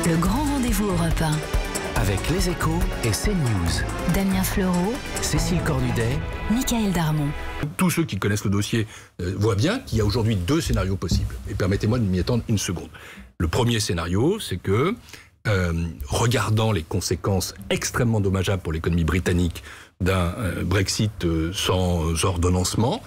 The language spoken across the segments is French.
Le grand rendez-vous Europe 1. Avec Les Échos et CNews. Damien Fleureau, Cécile Cornudet, Michael Darmon. Tous ceux qui connaissent le dossier voient bien qu'il y a aujourd'hui deux scénarios possibles. Et permettez-moi de m'y attendre une seconde. Le premier scénario, c'est que, regardant les conséquences extrêmement dommageables pour l'économie britannique d'un Brexit sans ordonnancement,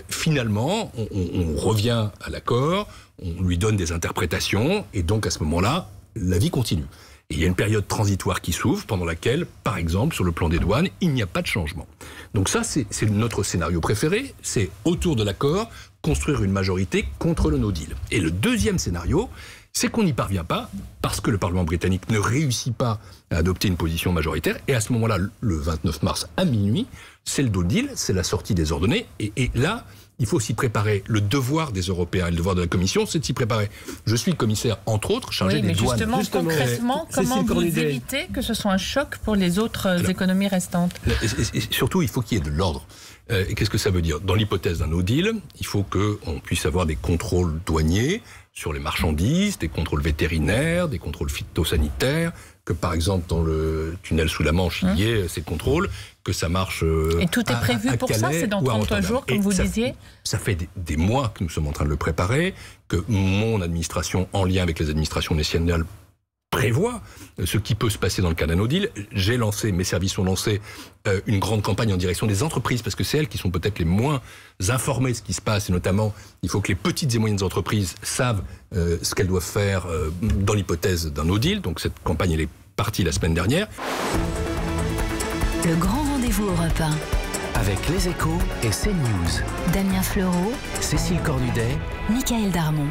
finalement, on revient à l'accord, on lui donne des interprétations, et donc à ce moment-là, la vie continue. Et il y a une période transitoire qui s'ouvre pendant laquelle, par exemple, sur le plan des douanes, il n'y a pas de changement. Donc ça, c'est notre scénario préféré, c'est autour de l'accord, construire une majorité contre le no deal. Et le deuxième scénario, c'est qu'on n'y parvient pas parce que le Parlement britannique ne réussit pas à adopter une position majoritaire. Et à ce moment-là, le 29 mars à minuit, c'est le no deal, c'est la sortie des ordonnées. Et là, il faut s'y préparer. Le devoir des Européens et le devoir de la Commission, c'est de s'y préparer. Je suis commissaire, entre autres, chargé des douanes. Justement, concrètement, comment vous évitez que ce soit un choc pour les autres économies restantes? Et surtout, il faut qu'il y ait de l'ordre. Et qu'est-ce que ça veut dire? Dans l'hypothèse d'un no deal, il faut qu'on puisse avoir des contrôles douaniers sur les marchandises, des contrôles vétérinaires, des contrôles phytosanitaires, que par exemple dans le tunnel sous la Manche, il y ait ces contrôles, que ça marche et tout est prévu pour ça, c'est dans 30 jours, comme vous disiez. Ça fait des mois que nous sommes en train de le préparer, que mon administration, en lien avec les administrations nationales, prévoit ce qui peut se passer dans le cas d'un no deal. Mes services ont lancé une grande campagne en direction des entreprises, parce que c'est elles qui sont peut-être les moins informées de ce qui se passe, et notamment, il faut que les petites et moyennes entreprises savent ce qu'elles doivent faire dans l'hypothèse d'un no deal. Donc cette campagne, elle est partie la semaine dernière. Le grand rendez-vous Europe 1. avec Les Échos et CNews. Damien Fleureau, Cécile Cornudet, Michael Darmon.